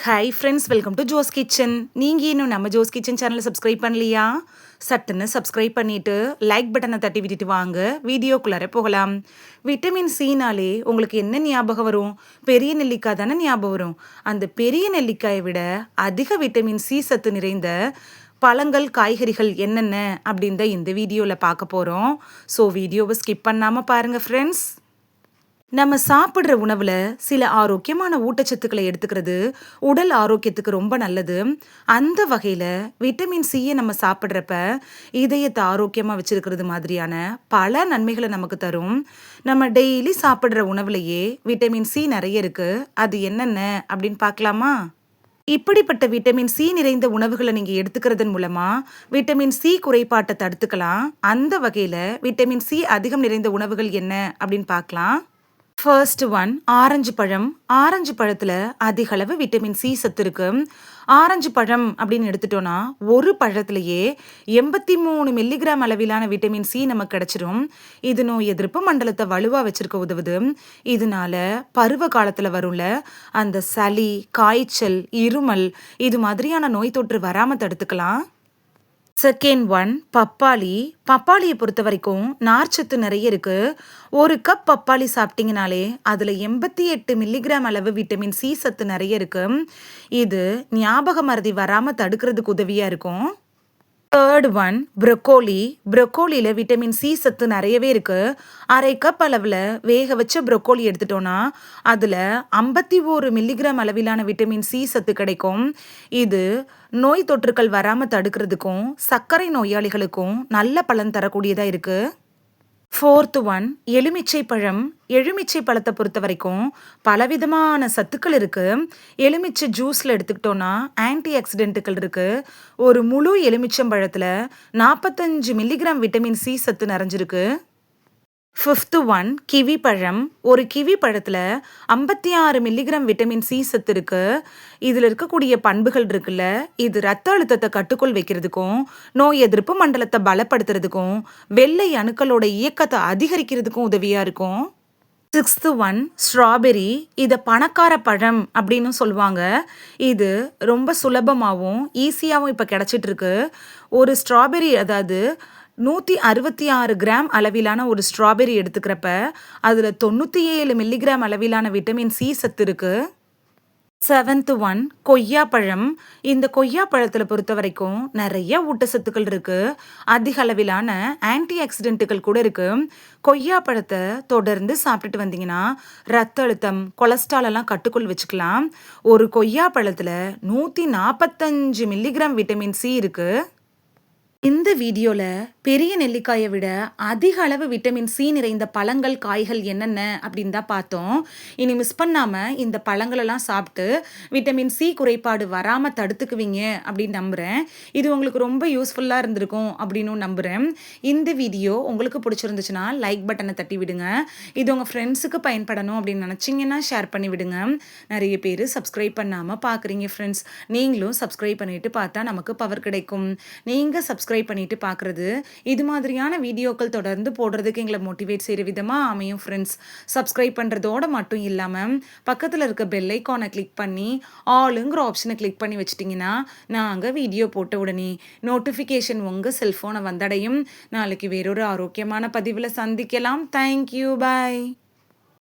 Hi friends, welcome to Jo's kitchen. நீங்கள் இன்னும் நம்ம ஜோஸ் கிச்சன் சேனலை சப்ஸ்கிரைப் பண்ணலையா? சட்டுன்னு சப்ஸ்கிரைப் பண்ணிவிட்டு லைக் பட்டனை தட்டி விட்டுட்டு வாங்க, வீடியோக்குள்ளார போகலாம். விட்டமின் சினாலே உங்களுக்கு என்ன ஞாபகம் வரும்? பெரிய நெல்லிக்காய் தானே ஞாபகம் வரும். அந்த பெரிய நெல்லிக்காயை விட அதிக விட்டமின் சி சத்து நிறைந்த பழங்கள், காய்கறிகள் என்னென்ன அப்படின்னு தான் இந்த வீடியோவில் பார்க்க போகிறோம். ஸோ வீடியோவை ஸ்கிப் பண்ணாமல் பாருங்கள் ஃப்ரெண்ட்ஸ். நம்ம சாப்பிட்ற உணவில் சில ஆரோக்கியமான ஊட்டச்சத்துக்களை எடுத்துக்கிறது உடல் ஆரோக்கியத்துக்கு ரொம்ப நல்லது. அந்த வகையில் விட்டமின் சியை நம்ம சாப்பிட்றப்ப இதயத்தை ஆரோக்கியமாக வச்சுருக்கிறது மாதிரியான பல நன்மைகளை நமக்கு தரும். நம்ம டெய்லி சாப்பிட்ற உணவுலையே விட்டமின் சி நிறைய இருக்குது. அது என்னென்ன அப்படின்னு பார்க்கலாமா? இப்படிப்பட்ட விட்டமின் சி நிறைந்த உணவுகளை நீங்கள் எடுத்துக்கிறதன் மூலமாக விட்டமின் சி குறைபாட்டை தடுத்துக்கலாம். அந்த வகையில் விட்டமின் சி அதிகம் நிறைந்த உணவுகள் என்ன அப்படின்னு பார்க்கலாம். ஃபர்ஸ்ட் ஒன், ஆரஞ்சு பழம். ஆரஞ்சு பழத்தில் அதிக அளவு விட்டமின் சி சத்து இருக்கு. ஆரஞ்சு பழம் அப்படின்னு எடுத்துட்டோன்னா ஒரு பழத்திலேயே 83 மில்லிகிராம் அளவிலான விட்டமின் சி நமக்கு கிடைச்சிரும். இது நோய் எதிர்ப்பு மண்டலத்தை வலுவாக வச்சிருக்க உதவுது. இதனால பருவ காலத்தில் வரும்ல அந்த சளி, காய்ச்சல், இருமல் இது மாதிரியான நோய் தொற்று வராமல் தடுத்துக்கலாம். செகண்ட் ஒன், பப்பாளி. பப்பாளியை பொறுத்த வரைக்கும் நார்ச்சத்து நிறைய இருக்கு. ஒரு கப் பப்பாளி சாப்பிட்டீங்கனாலே அதில் 88 மில்லிகிராம் அளவு விட்டமின் சி சத்து நிறைய இருக்கு. இது ஞாபக மறதி வராமல் தடுக்கிறதுக்கு உதவியாக இருக்கும். Third one, broccoli. ப்ரொக்கோலியில் விட்டமின் சி சத்து நிறையவே இருக்குது. அரை கப் அளவில் வேக வச்ச ப்ரொக்கோலி எடுத்துட்டோன்னா அதில் 51 மில்லிகிராம் அளவிலான விட்டமின் சி சத்து கிடைக்கும். இது நோய் தொற்றுக்கள் வராமல் தடுக்கிறதுக்கும் சர்க்கரை நோயாளிகளுக்கும் நல்ல பலன் தரக்கூடியதாக இருக்குது. ஃபோர்த்து ஒன், எலுமிச்சை பழம். எலுமிச்சை பழத்தை பொறுத்த வரைக்கும் பலவிதமான சத்துக்கள் இருக்குது. எலுமிச்சை ஜூஸில் எடுத்துக்கிட்டோன்னா ஆன்டி ஆக்சிடென்ட்டுகள் இருக்குது. ஒரு முழு எலுமிச்சம்பழத்தில் 45 மில்லிகிராம் விட்டமின் சி சத்து நிறைஞ்சிருக்கு. ஃபிஃப்த்து ஒன், கிவி பழம். ஒரு கிவி பழத்தில் 56 மில்லிகிராம் விட்டமின் சி சத்து இருக்குது. இதில் இருக்கக்கூடிய பண்புகள் இருக்குல்ல, இது ரத்த அழுத்தத்தை கட்டுக்குள் வைக்கிறதுக்கும் நோய் எதிர்ப்பு மண்டலத்தை பலப்படுத்துறதுக்கும் வெள்ளை அணுக்களோட இயக்கத்தை அதிகரிக்கிறதுக்கும் உதவியாக இருக்கும். Sixth one, strawberry. இதை பணக்கார பழம் அப்படின்னு சொல்லுவாங்க. இது ரொம்ப சுலபமாகவும் ஈஸியாகவும் இப்போ கிடச்சிட்ருக்கு. ஒரு ஸ்ட்ராபெரி, அதாவது 166 கிராம் அளவிலான ஒரு ஸ்ட்ராபெரி எடுத்துக்கிறப்ப அதில் 97 மில்லிகிராம் அளவிலான விட்டமின் சி சத்து இருக்குது. செவன்த்து ஒன், கொய்யாப்பழம். இந்த கொய்யாப்பழத்தில் பொறுத்த வரைக்கும் நிறைய ஊட்டச்சத்துக்கள் இருக்குது. அதிக அளவிலான ஆன்டி ஆக்சிடென்ட்டுகள் கூட இருக்குது. கொய்யாப்பழத்தை தொடர்ந்து சாப்பிட்டுட்டு வந்தீங்கன்னா ரத்த அழுத்தம், கொலஸ்ட்ரால் எல்லாம் கட்டுக்குள் வச்சுக்கலாம். ஒரு கொய்யாப்பழத்தில் 145 மில்லிகிராம் விட்டமின் சி இருக்குது. இந்த வீடியோவில் பெரிய நெல்லிக்காயை விட அதிக அளவு விட்டமின் சி நிறைந்த பழங்கள், காய்கள் என்னென்ன அப்படின்னு தான் பார்த்தோம். இனி மிஸ் பண்ணாமல் இந்த பழங்களெல்லாம் சாப்பிட்டு விட்டமின் சி குறைபாடு வராமல் தடுத்துக்குவீங்க அப்படின்னு நம்புகிறேன். இது உங்களுக்கு ரொம்ப யூஸ்ஃபுல்லாக இருந்திருக்கும் அப்படின்னு நம்புகிறேன். இந்த வீடியோ உங்களுக்கு பிடிச்சிருந்துச்சுன்னா லைக் பட்டனை தட்டி விடுங்க. இது உங்கள் ஃப்ரெண்ட்ஸுக்கு பயன்படணும் அப்படின்னு நினச்சிங்கன்னா ஷேர் பண்ணி விடுங்க. நிறைய பேர் சப்ஸ்கிரைப் பண்ணாமல் பார்க்குறீங்க ஃப்ரெண்ட்ஸ். நீங்களும் சப்ஸ்கிரைப் பண்ணிவிட்டு பார்த்தா நமக்கு பவர் கிடைக்கும். நீங்கள் சப்ஸ்கிரைப் பண்ணிட்டு பார்க்குறது இது மாதிரியான வீடியோக்கள் தொடர்ந்து போடுறதுக்கு எங்களை மோட்டிவேட் செய்கிற விதமாக அமையும் ஃப்ரெண்ட்ஸ். சப்ஸ்கிரைப் பண்ணுறதோடு மட்டும் இல்லாமல் பக்கத்தில் இருக்க பெல் ஐக்கானை கிளிக் பண்ணி ஆளுங்கிற ஆப்ஷனை கிளிக் பண்ணி வச்சிட்டிங்கன்னா நாங்கள் வீடியோ போட்ட உடனே நோட்டிஃபிகேஷன் உங்கள் செல்ஃபோனை வந்தடையும். நாளைக்கு வேறொரு ஆரோக்கியமான பதிவில் சந்திக்கலாம். தேங்க்யூ, பாய்.